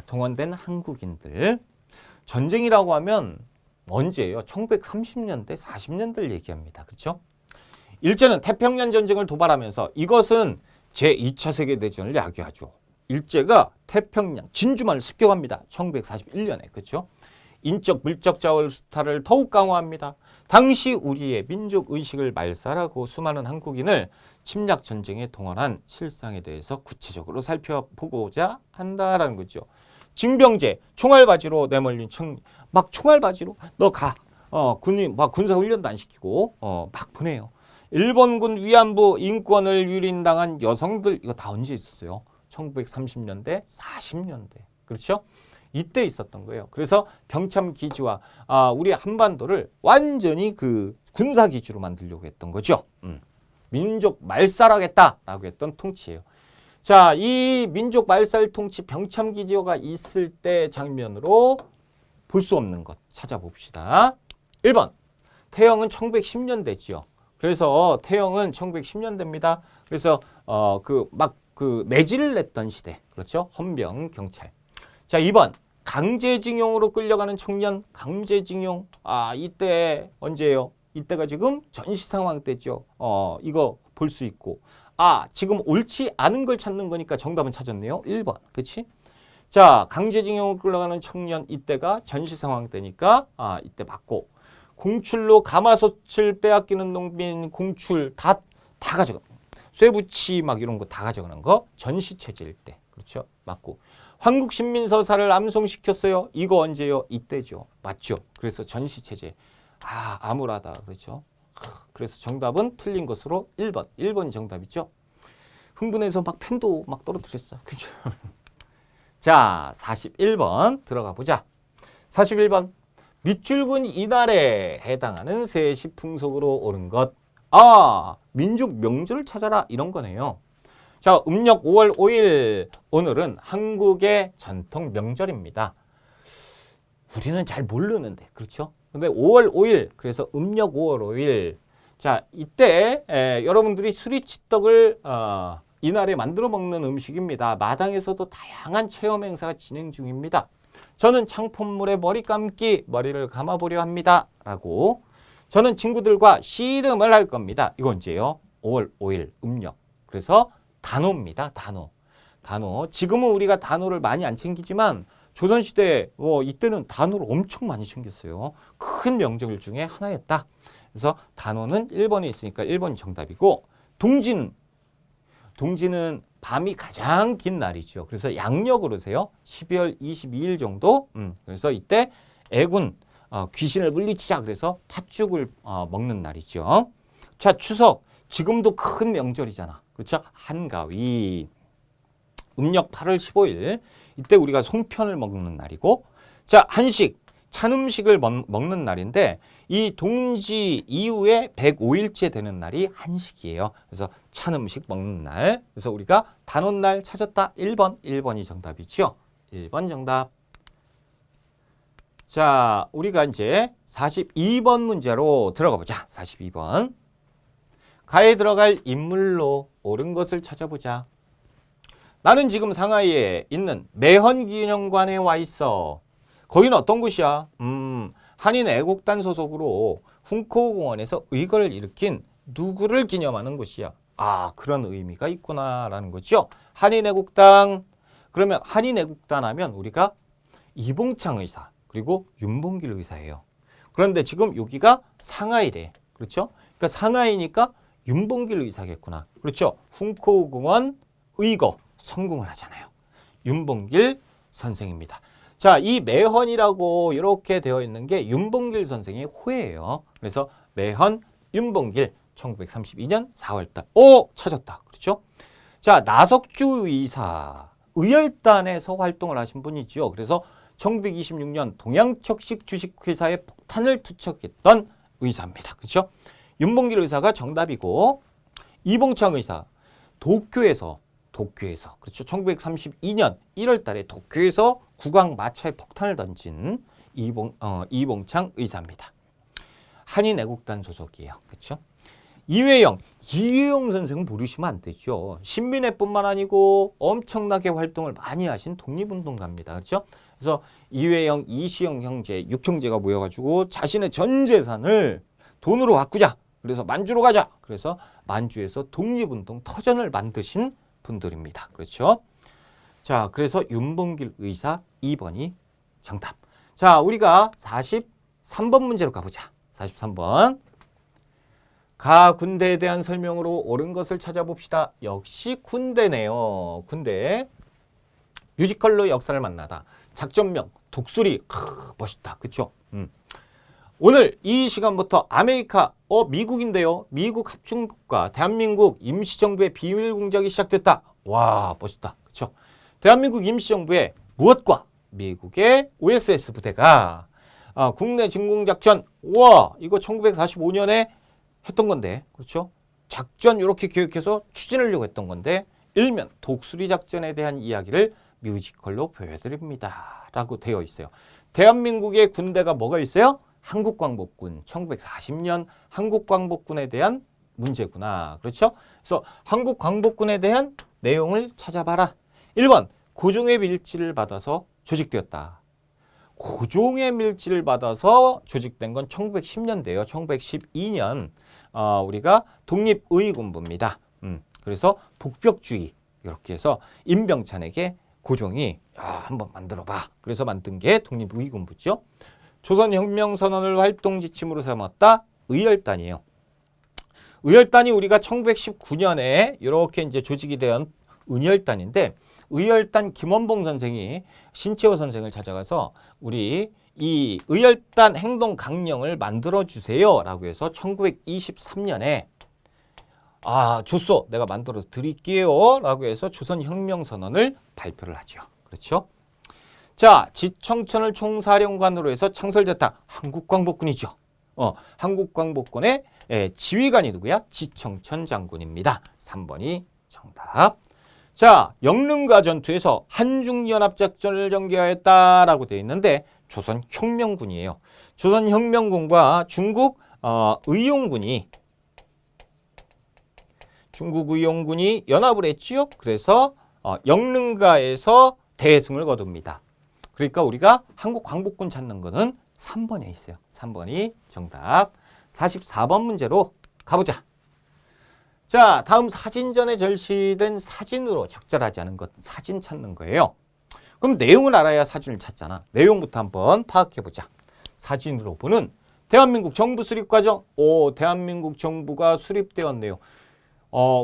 동원된 한국인들. 전쟁이라고 하면 언제예요? 1930년대, 40년대를 얘기합니다. 그렇죠? 일제는 태평양 전쟁을 도발하면서 이것은 제2차 세계대전을 야기하죠. 일제가 태평양 진주만을 습격합니다. 1941년에. 그렇죠? 인적 물적 자원 수탈을 더욱 강화합니다. 당시 우리의 민족 의식을 말살하고 수많은 한국인을 침략 전쟁에 동원한 실상에 대해서 구체적으로 살펴보고자 한다라는 거죠. 징병제, 총알바지로 내몰린 막 총알바지로 너 가. 군인 막 군사 훈련도 안 시키고 막 보내요. 일본군 위안부 인권을 유린당한 여성들, 이거 다 언제 있었어요? 1930년대, 40년대. 그렇죠? 이때 있었던 거예요. 그래서 병참 기지와 우리 한반도를 완전히 그 군사 기지로 만들려고 했던 거죠. 민족 말살하겠다라고 했던 통치예요. 자, 이 민족 말살 통치 병참 기지가 있을 때 장면으로 볼 수 없는 것 찾아봅시다. 1번. 태영은 1910년대지요. 그래서 태영은 1910년대입니다. 그래서 그 내지를 냈던 시대. 그렇죠? 헌병 경찰. 자, 2번. 강제징용으로 끌려가는 청년, 강제징용. 이때 언제예요? 이때가 지금 전시 상황 때죠. 이거 볼 수 있고. 아, 지금 옳지 않은 걸 찾는 거니까 정답은 찾았네요. 1번. 그치? 자, 강제징용을 끌려가는 청년 이때가 전시 상황 때니까 이때 맞고 공출로 가마솥을 빼앗기는 농민 공출 다 가져가. 쇠붙이 막 이런 거 다 가져가는 거 전시 체제일 때. 그렇죠? 맞고. 황국 신민서사를 암송시켰어요. 이거 언제요? 이때죠. 맞죠? 그래서 전시 체제. 암울하다. 그렇죠? 그래서 정답은 틀린 것으로 1번. 1번이 정답이죠. 흥분해서 막 펜도 막 떨어뜨렸어. 그죠? 자, 41번 들어가 보자. 41번. 밑줄근 이날에 해당하는 세시 풍속으로 옳은 것. 민족 명절을 찾아라. 이런 거네요. 자, 음력 5월 5일. 오늘은 한국의 전통 명절입니다. 우리는 잘 모르는데, 그렇죠? 근데 5월 5일, 그래서 음력 5월 5일. 자, 이때 여러분들이 수리치떡을 이날에 만들어 먹는 음식입니다. 마당에서도 다양한 체험 행사가 진행 중입니다. 저는 창포물에 머리 감기, 머리를 감아보려 합니다. 라고. 저는 친구들과 씨름을 할 겁니다. 이거 언제요? 5월 5일 음력. 그래서 단오입니다. 단오. 지금은 우리가 단오를 많이 안 챙기지만 조선시대 이때는 단오를 엄청 많이 챙겼어요. 큰 명절 중에 하나였다. 그래서 단오는 1번에 있으니까 1번이 정답이고 동지는 밤이 가장 긴 날이죠. 그래서 양력으로 세요. 12월 22일 정도. 그래서 이때 애군 귀신을 물리치자. 그래서 팥죽을 먹는 날이죠. 자, 추석. 지금도 큰 명절이잖아. 그렇죠? 한가위. 음력 8월 15일. 이때 우리가 송편을 먹는 날이고. 자, 한식. 찬 음식을 먹는 날인데 이 동지 이후에 105일째 되는 날이 한식이에요. 그래서 찬 음식 먹는 날. 그래서 우리가 단오날 찾았다. 1번이 정답이죠. 1번 정답. 자, 우리가 이제 42번 문제로 들어가 보자. 42번. 가에 들어갈 인물로 옳은 것을 찾아보자. 나는 지금 상하이에 있는 매헌기념관에 와 있어. 거기는 어떤 곳이야? 한인애국단 소속으로 훈코공원에서 의거를 일으킨 누구를 기념하는 곳이야. 그런 의미가 있구나라는 거죠. 한인애국당. 그러면 한인애국단 하면 우리가 이봉창 의사 그리고 윤봉길 의사예요. 그런데 지금 여기가 상하이래. 그렇죠? 그러니까 상하이니까 윤봉길 의사겠구나. 그렇죠? 훈코공원 의거 성공을 하잖아요. 윤봉길 선생입니다. 자, 이 매헌이라고 이렇게 되어 있는 게 윤봉길 선생의 호예요. 그래서 매헌 윤봉길 1932년 4월달. 찾았다. 그렇죠? 자, 나석주 의사 의열단에서 활동을 하신 분이죠. 그래서 1926년 동양척식 주식회사에 폭탄을 투척했던 의사입니다. 그렇죠? 윤봉길 의사가 정답이고 이봉창 의사 도쿄에서 그렇죠. 1932년 1월 달에 도쿄에서 국왕 마차에 폭탄을 던진 이봉창 의사입니다. 한인애국단 소속이에요. 그렇죠? 이회영 선생은 모르시면 안 되죠. 신민회뿐만 아니고 엄청나게 활동을 많이 하신 독립운동가입니다. 그렇죠? 그래서 이회영, 이시영 형제, 6형제가 모여가지고 자신의 전 재산을 돈으로 바꾸자. 그래서 만주로 가자. 그래서 만주에서 독립운동 터전을 만드신 분들입니다. 그렇죠? 자, 그래서 윤봉길 의사 2번이 정답. 자, 우리가 43번 문제로 가보자. 43번. 가 군대에 대한 설명으로 옳은 것을 찾아봅시다. 역시 군대네요. 군대. 뮤지컬로 역사를 만나다. 작전명, 독수리. 멋있다. 그렇죠? 오늘 이 시간부터 아메리카, 미국인데요. 미국 합중국과 대한민국 임시정부의 비밀 공작이 시작됐다. 와, 멋있다. 그렇죠? 대한민국 임시정부의 무엇과 미국의 OSS 부대가 국내 진공작전, 이거 1945년에 했던 건데, 그렇죠? 작전 이렇게 계획해서 추진하려고 했던 건데, 일면 독수리 작전에 대한 이야기를 뮤지컬로 보여드립니다. 라고 되어 있어요. 대한민국의 군대가 뭐가 있어요? 한국광복군, 1940년 한국광복군에 대한 문제구나. 그렇죠? 그래서 한국광복군에 대한 내용을 찾아봐라. 1번, 고종의 밀지를 받아서 조직되었다. 고종의 밀지를 받아서 조직된 건 1910년대요. 1912년 우리가 독립의군부입니다. 그래서 복벽주의 이렇게 해서 임병찬에게 고종이 한번 만들어봐. 그래서 만든 게 독립우위군부죠. 조선혁명선언을 활동지침으로 삼았다. 의열단이에요. 의열단이 우리가 1919년에 이렇게 이제 조직이 된 의열단인데 의열단 김원봉 선생이 신채호 선생을 찾아가서 우리 이 의열단 행동 강령을 만들어 주세요라고 해서 1923년에 좋소. 내가 만들어 드릴게요. 라고 해서 조선혁명선언을 발표를 하죠. 그렇죠? 자, 지청천을 총사령관으로 해서 창설됐다. 한국광복군이죠. 한국광복군의 지휘관이 누구야? 지청천 장군입니다. 3번이 정답. 자, 영릉가 전투에서 한중연합작전을 전개하였다라고 되어 있는데 조선혁명군이에요. 조선혁명군과 중국 의용군이 연합을 했지요. 그래서 영릉가에서 대승을 거둡니다. 그러니까 우리가 한국 광복군 찾는 거는 3번에 있어요. 3번이 정답. 44번 문제로 가보자. 자, 다음 사진전에 절시된 사진으로 적절하지 않은 것 사진 찾는 거예요. 그럼 내용을 알아야 사진을 찾잖아. 내용부터 한번 파악해보자. 사진으로 보는 대한민국 정부 수립 과정. 대한민국 정부가 수립되었네요.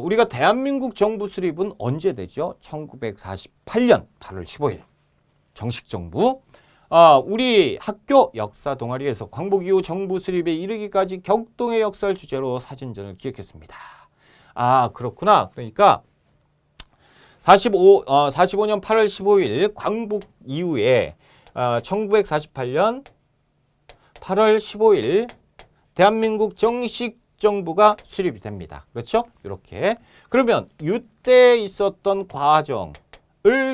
우리가 대한민국 정부 수립은 언제 되죠? 1948년 8월 15일 정식 정부. 우리 학교 역사 동아리에서 광복 이후 정부 수립에 이르기까지 격동의 역사를 주제로 사진전을 기획했습니다. 그렇구나. 그러니까 45년 8월 15일 광복 이후에 1948년 8월 15일 대한민국 정식 정부가 수립이 됩니다. 그렇죠? 이렇게. 그러면 이때 있었던 과정을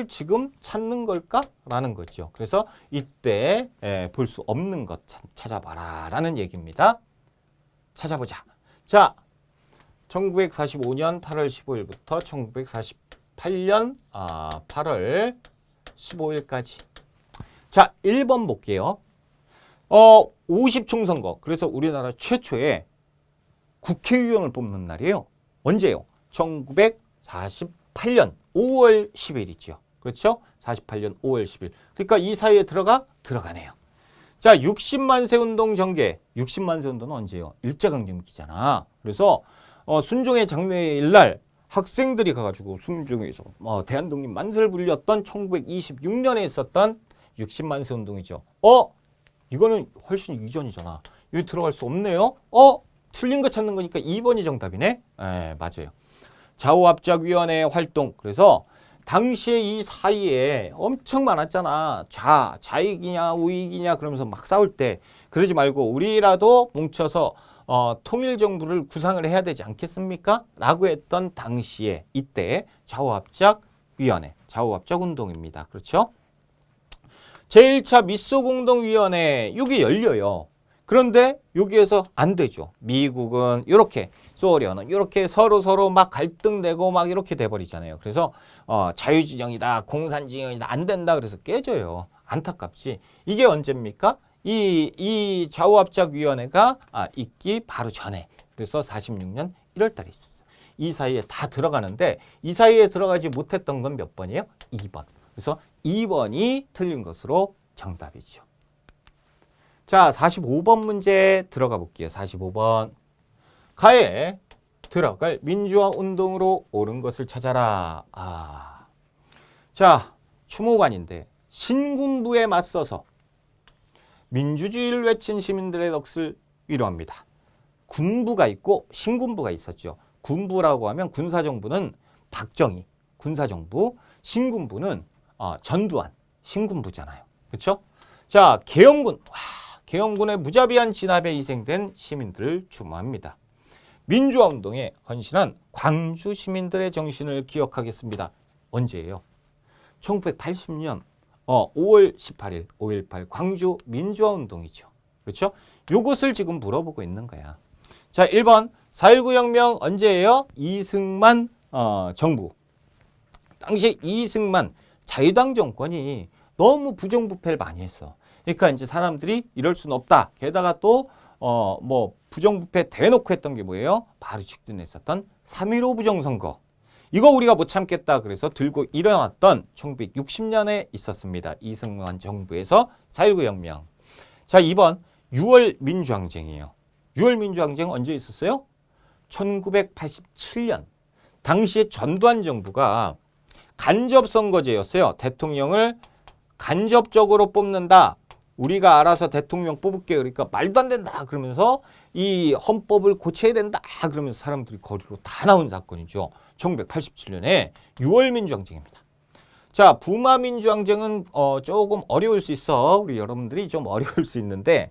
지금 찾는 걸까? 라는 거죠. 그래서 이때 볼 수 없는 것 찾아봐라 라는 얘기입니다. 찾아보자. 자, 1945년 8월 15일부터 1948년 8월 15일까지. 자, 1번 볼게요. 50총선거. 그래서 우리나라 최초의 국회의원을 뽑는 날이에요. 언제요? 1948년 5월 10일이죠. 그렇죠? 48년 5월 10일. 그러니까 이 사이에 들어가네요. 자, 60만세 운동 전개. 60만세 운동은 언제요? 일제강점기잖아. 그래서 순종의 장래일 날 학생들이 가가지고 순종에서 대한독립 만세를 불렸던 1926년에 있었던 60만세 운동이죠. 이거는 훨씬 이전이잖아. 여기 들어갈 수 없네요. 틀린 거 찾는 거니까 2번이 정답이네. 맞아요. 좌우압작위원회 활동. 그래서 당시에 이 사이에 엄청 많았잖아. 좌익이냐 우익이냐 그러면서 막 싸울 때 그러지 말고 우리라도 뭉쳐서 통일정부를 구상을 해야 되지 않겠습니까? 라고 했던 당시에 이때 좌우압작위원회, 좌우압작운동입니다. 그렇죠? 제1차 미소공동위원회 여기 열려요. 그런데 여기에서 안 되죠. 미국은 이렇게, 소련은 이렇게 서로 막 갈등되고 막 이렇게 돼버리잖아요. 그래서 자유진영이다, 공산진영이다 안 된다 그래서 깨져요. 안타깝지. 이게 언제입니까? 이 좌우압작위원회가 있기 바로 전에. 그래서 46년 1월 달에 있었어요. 이 사이에 다 들어가는데 이 사이에 들어가지 못했던 건 몇 번이에요? 2번. 그래서 2번이 틀린 것으로 정답이죠. 자, 45번 문제 들어가 볼게요. 45번. 가에 들어갈 민주화 운동으로 옳은 것을 찾아라. 자, 추모관인데 신군부에 맞서서 민주주의를 외친 시민들의 넋을 위로합니다. 군부가 있고 신군부가 있었죠. 군부라고 하면 군사정부는 박정희, 군사정부, 신군부는 전두환, 신군부잖아요. 그렇죠? 자, 계엄군. 계엄군의 무자비한 진압에 희생된 시민들을 추모합니다. 민주화운동에 헌신한 광주 시민들의 정신을 기억하겠습니다. 언제예요? 1980년 5월 18일 5.18 광주 민주화운동이죠. 그렇죠? 요것을 지금 물어보고 있는 거야. 자, 1번 4.19 혁명 언제예요? 이승만 정부. 당시 이승만 자유당 정권이 너무 부정부패를 많이 했어. 그러니까 이제 사람들이 이럴 수는 없다. 게다가 또 부정부패 대놓고 했던 게 뭐예요? 바로 직전에 있었던 3.15 부정선거. 이거 우리가 못 참겠다 그래서 들고 일어났던 1960년에 있었습니다. 이승만 정부에서 4.19 혁명. 자, 2번 6월 민주항쟁이에요. 6월 민주항쟁 언제 있었어요? 1987년. 당시에 전두환 정부가 간접선거제였어요. 대통령을 간접적으로 뽑는다. 우리가 알아서 대통령 뽑을게. 그러니까 말도 안 된다. 그러면서 이 헌법을 고쳐야 된다. 그러면서 사람들이 거리로 다 나온 사건이죠. 1987년에 6월 민주항쟁입니다. 자, 부마 민주항쟁은 조금 어려울 수 있어. 우리 여러분들이 좀 어려울 수 있는데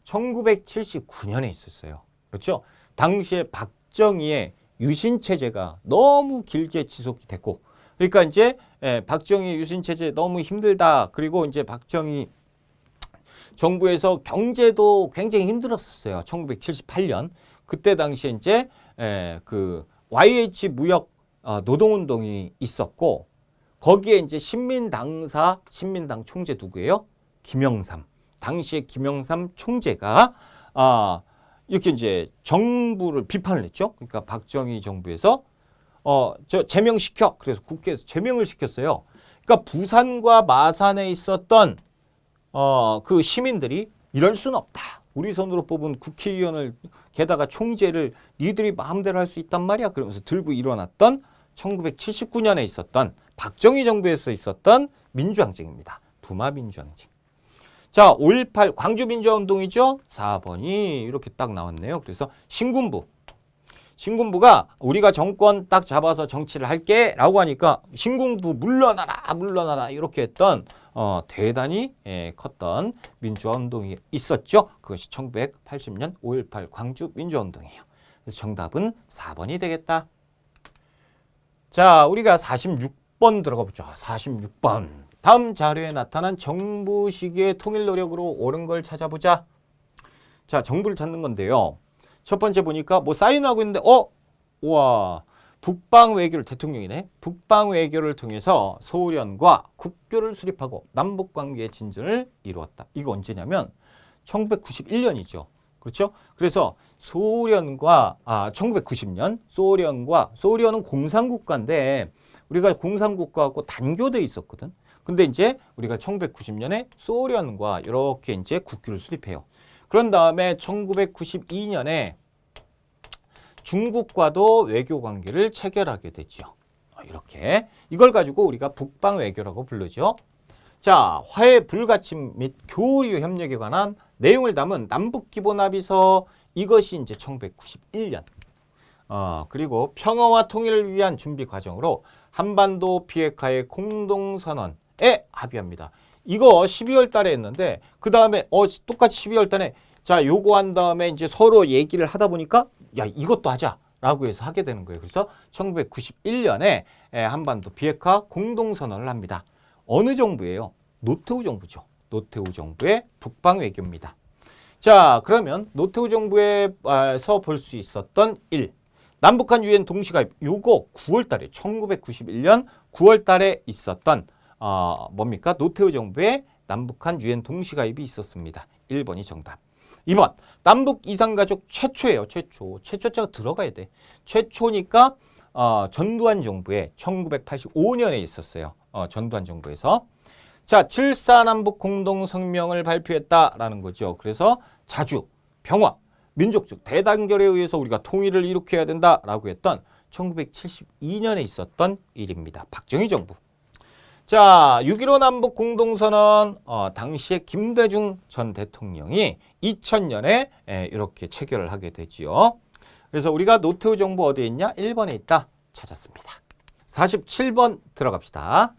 1979년에 있었어요. 그렇죠? 당시에 박정희의 유신체제가 너무 길게 지속이 됐고, 그러니까 이제 박정희 유신체제 너무 힘들다. 그리고 이제 박정희 정부에서 경제도 굉장히 힘들었었어요. 1978년. 그때 당시에 이제 그 YH 무역 노동운동이 있었고, 거기에 이제 신민당 총재 누구예요? 김영삼. 당시에 김영삼 총재가 이렇게 이제 정부를 비판을 했죠. 그러니까 박정희 정부에서 저 제명시켜. 그래서 국회에서 제명을 시켰어요. 그러니까 부산과 마산에 있었던 그 시민들이 이럴 수는 없다. 우리 손으로 뽑은 국회의원을 게다가 총재를 니들이 마음대로 할 수 있단 말이야. 그러면서 들고 일어났던 1979년에 있었던 박정희 정부에서 있었던 민주항쟁입니다. 부마 민주항쟁. 자, 5.18 광주민주화운동이죠. 4번이 이렇게 딱 나왔네요. 그래서 신군부가 우리가 정권 딱 잡아서 정치를 할게 라고 하니까 신군부 물러나라 이렇게 했던 대단히 컸던 민주화운동이 있었죠. 그것이 1980년 5.18 광주민주화운동이에요. 그래서 정답은 4번이 되겠다. 자, 우리가 46번 들어가 보죠. 46번. 다음 자료에 나타난 정부 시기의 통일 노력으로 옳은 걸 찾아보자. 자, 정부를 찾는 건데요. 첫 번째 보니까 뭐 사인하고 있는데 우와, 북방 외교를 대통령이네. 북방 외교를 통해서 소련과 국교를 수립하고 남북 관계의 진전을 이루었다. 이거 언제냐면 1991년이죠. 그렇죠? 그래서 소련과 1990년 소련은 공산국가인데 우리가 공산국가하고 단교돼 있었거든. 근데 이제 우리가 1990년에 소련과 이렇게 이제 국교를 수립해요. 그런 다음에 1992년에 중국과도 외교 관계를 체결하게 되죠. 이렇게 이걸 가지고 우리가 북방 외교라고 부르죠. 자, 화해 불가침 및 교류 협력에 관한 내용을 담은 남북기본합의서, 이것이 이제 1991년. 그리고 평화와 통일을 위한 준비 과정으로 한반도 비핵화의 공동선언에 합의합니다. 이거 12월 달에 했는데 그 다음에 똑같이 12월 달에 자, 요거 한 다음에 이제 서로 얘기를 하다 보니까 야, 이것도 하자라고 해서 하게 되는 거예요. 그래서 1991년에 한반도 비핵화 공동선언을 합니다. 어느 정부예요? 노태우 정부죠. 노태우 정부의 북방 외교입니다. 자, 그러면 노태우 정부에서 볼 수 있었던 1. 남북한 유엔 동시가입. 요거 9월 달에 1991년 9월 달에 있었던 뭡니까? 노태우 정부의 남북한 유엔 동시가입이 있었습니다. 1번이 정답. 2번. 남북 이산가족 최초예요. 최초자가 들어가야 돼. 최초니까 전두환 정부에 1985년에 있었어요. 전두환 정부에서. 자, 7.4남북 공동성명을 발표했다라는 거죠. 그래서 자주, 평화, 민족적 대단결에 의해서 우리가 통일을 일으켜야 된다라고 했던 1972년에 있었던 일입니다. 박정희 정부. 자, 6.15 남북 공동선언 당시에 김대중 전 대통령이 2000년에 이렇게 체결을 하게 되지요. 그래서 우리가 노태우 정부 어디에 있냐? 1번에 있다 찾았습니다. 47번 들어갑시다.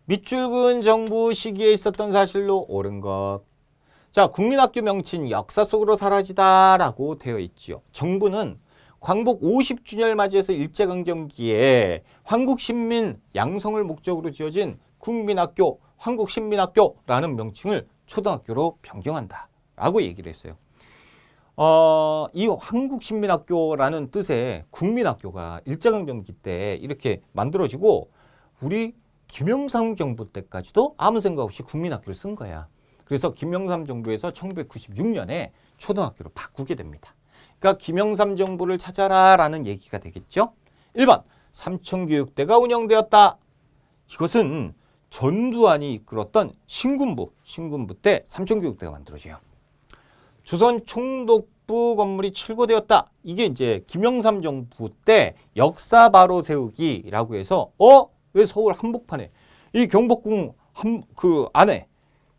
밑줄근 정부 시기에 있었던 사실로 옳은 것. 자, 국민학교 명칭 역사 속으로 사라지다라고 되어 있지요. 정부는 광복 50주년을 맞이해서 일제강점기에 한국신민 양성을 목적으로 지어진 국민학교, 한국신민학교라는 명칭을 초등학교로 변경한다라고 얘기를 했어요. 이 한국신민학교라는 뜻의 국민학교가 일제강점기 때 이렇게 만들어지고 우리 김영삼 정부 때까지도 아무 생각 없이 국민학교를 쓴 거야. 그래서 김영삼 정부에서 1996년에 초등학교로 바꾸게 됩니다. 그러니까 김영삼 정부를 찾아라 라는 얘기가 되겠죠. 1번 삼천교육대가 운영되었다. 이것은 전두환이 이끌었던 신군부 때 삼천교육대가 만들어져요. 조선 총독부 건물이 철거되었다. 이게 이제 김영삼 정부 때 역사 바로 세우기라고 해서 왜 서울 한복판에 이 경복궁 그 안에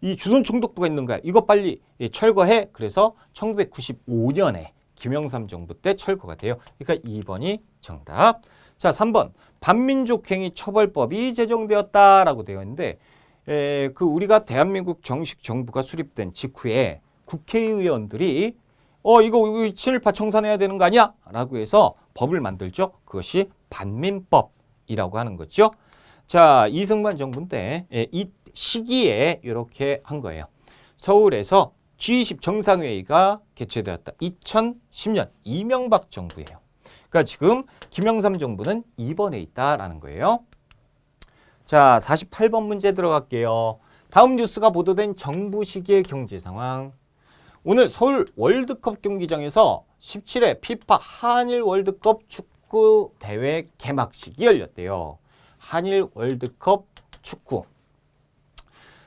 이 조선 총독부가 있는 거야. 이거 빨리 철거해. 그래서 1995년에 김영삼 정부 때 철거가 돼요. 그러니까 2번이 정답. 자, 3번. 반민족행위 처벌법이 제정되었다라고 되어 있는데 그 우리가 대한민국 정식 정부가 수립된 직후에 국회의원들이 이거 친일파 청산해야 되는 거 아니야? 라고 해서 법을 만들죠. 그것이 반민법이라고 하는 거죠. 자, 이승만 정부 때 이 시기에 이렇게 한 거예요. 서울에서 G20 정상회의가 개최되었다. 2010년 이명박 정부예요. 그러니까 지금 김영삼 정부는 2번에 있다라는 거예요. 자, 48번 문제 들어갈게요. 다음 뉴스가 보도된 정부 시기의 경제 상황. 오늘 서울 월드컵 경기장에서 17회 피파 한일 월드컵 축구 대회 개막식이 열렸대요. 한일 월드컵 축구.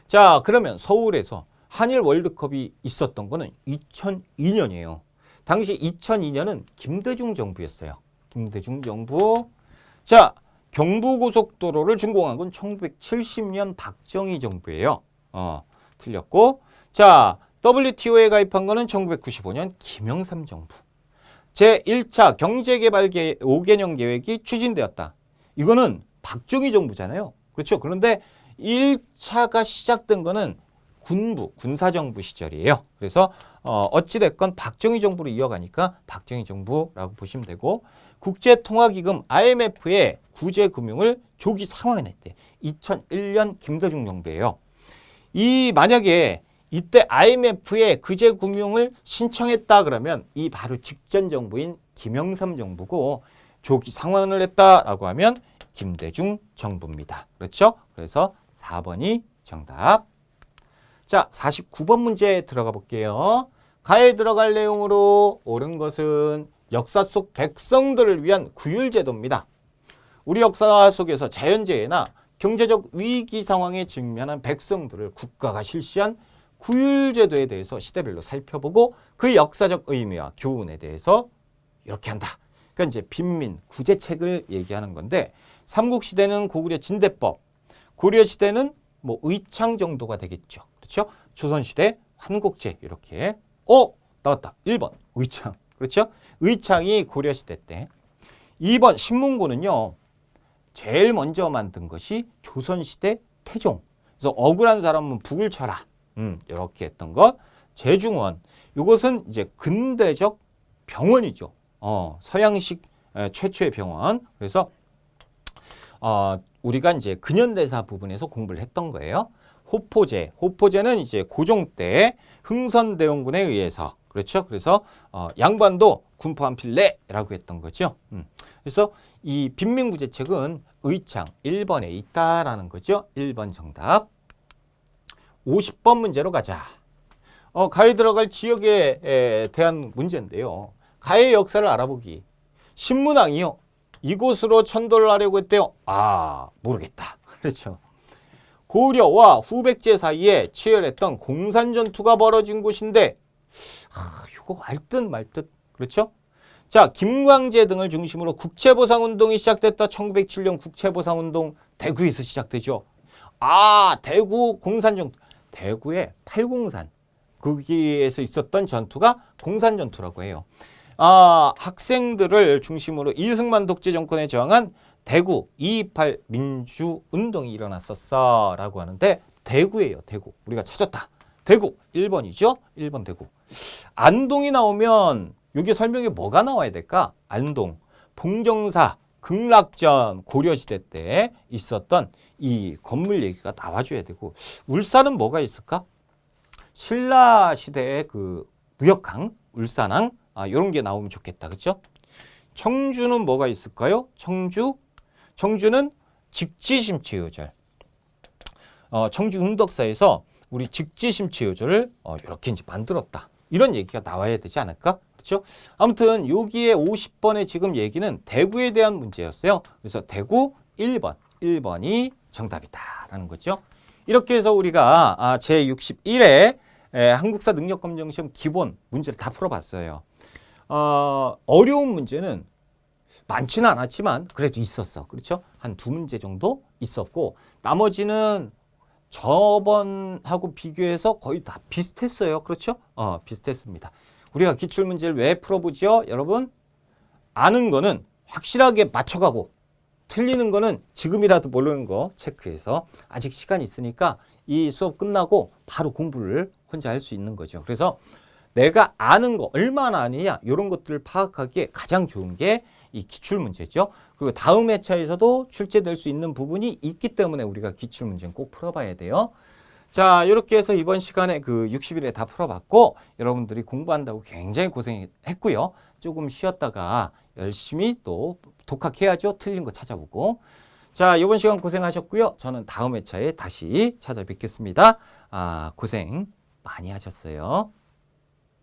자, 그러면 서울에서 한일 월드컵이 있었던 거는 2002년이에요. 당시 2002년은 김대중 정부였어요. 김대중 정부. 자, 경부고속도로를 준공한 건 1970년 박정희 정부예요. 틀렸고. 자, WTO에 가입한 거는 1995년 김영삼 정부. 제1차 경제개발 5개년 계획이 추진되었다. 이거는 박정희 정부잖아요. 그렇죠? 그런데 1차가 시작된 거는 군사정부 시절이에요. 그래서 어찌됐건 박정희 정부로 이어가니까 박정희 정부라고 보시면 되고 국제통화기금 IMF의 구제금융을 조기 상환했대. 2001년 김대중 정부예요. 만약에 이때 IMF에 구제금융을 신청했다 그러면 이 바로 직전 정부인 김영삼 정부고 조기 상환을 했다라고 하면 김대중 정부입니다. 그렇죠? 그래서 4번이 정답. 자, 49번 문제 들어가 볼게요. 가에 들어갈 내용으로 옳은 것은 역사 속 백성들을 위한 구휼제도입니다. 우리 역사 속에서 자연재해나 경제적 위기 상황에 직면한 백성들을 국가가 실시한 구휼제도에 대해서 시대별로 살펴보고 그 역사적 의미와 교훈에 대해서 이렇게 한다. 그러니까 이제 빈민 구제책을 얘기하는 건데 삼국시대는 고구려 진대법, 고려시대는 뭐 의창 정도가 되겠죠. 그렇죠? 조선시대 한국제 이렇게. 나왔다. 1번 의창. 그렇죠? 의창이 고려시대 때. 2번 신문고는요. 제일 먼저 만든 것이 조선시대 태종. 그래서 억울한 사람은 북을 쳐라. 이렇게 했던 것. 제중원. 이것은 이제 근대적 병원이죠. 서양식 최초의 병원. 그래서 우리가 이제 근현대사 부분에서 공부를 했던 거예요. 호포제. 호포제는 이제 고종 때 흥선대원군에 의해서 그렇죠. 그래서 양반도 군포 한 필래라고 했던 거죠. 그래서 이 빈민구제책은 의창 1번에 있다라는 거죠. 1번 정답. 50번 문제로 가자. 가에 들어갈 지역에 대한 문제인데요. 가의 역사를 알아보기. 신문왕이요. 이곳으로 천도를 하려고 했대요. 모르겠다. 그렇죠. 고려와 후백제 사이에 치열했던 공산전투가 벌어진 곳인데 이거 알 듯 말 듯. 그렇죠? 자, 김광재 등을 중심으로 국채보상운동이 시작됐다. 1907년 국채보상운동 대구에서 시작되죠. 대구 공산전투. 대구의 팔공산. 거기에서 있었던 전투가 공산전투라고 해요. 학생들을 중심으로 이승만 독재 정권에 저항한 대구 228 민주운동이 일어났었어 라고 하는데 대구예요. 대구. 우리가 찾았다. 대구 1번이죠. 1번 대구. 안동이 나오면 여기 설명에 뭐가 나와야 될까? 안동, 봉정사, 극락전 고려시대 때 있었던 이 건물 얘기가 나와줘야 되고 울산은 뭐가 있을까? 신라시대의 그 무역항, 울산항 이런 게 나오면 좋겠다. 그렇죠? 청주는 뭐가 있을까요? 청주는 직지심체요절. 청주 흥덕사에서 우리 직지심체요절을 이렇게 이제 만들었다. 이런 얘기가 나와야 되지 않을까? 그렇죠? 아무튼 여기에 50번의 지금 얘기는 대구에 대한 문제였어요. 그래서 대구 1번이 정답이다라는 거죠. 이렇게 해서 우리가 제61회 한국사 능력검정시험 기본 문제를 다 풀어봤어요. 어려운 문제는 많지는 않았지만 그래도 있었어. 그렇죠? 한 2문제 정도 있었고 나머지는 저번하고 비교해서 거의 다 비슷했어요. 그렇죠? 비슷했습니다. 우리가 기출문제를 왜 풀어보죠? 여러분 아는 거는 확실하게 맞춰가고 틀리는 거는 지금이라도 모르는 거 체크해서 아직 시간이 있으니까 이 수업 끝나고 바로 공부를 혼자 할 수 있는 거죠. 그래서 내가 아는 거 얼마나 아느냐 이런 것들을 파악하기에 가장 좋은 게 이 기출문제죠. 그리고 다음 회차에서도 출제될 수 있는 부분이 있기 때문에 우리가 기출문제는 꼭 풀어봐야 돼요. 자, 이렇게 해서 이번 시간에 그 60일에 다 풀어봤고 여러분들이 공부한다고 굉장히 고생했고요. 조금 쉬었다가 열심히 또 독학해야죠. 틀린 거 찾아보고. 자, 이번 시간 고생하셨고요. 저는 다음 회차에 다시 찾아뵙겠습니다. 고생 많이 하셨어요.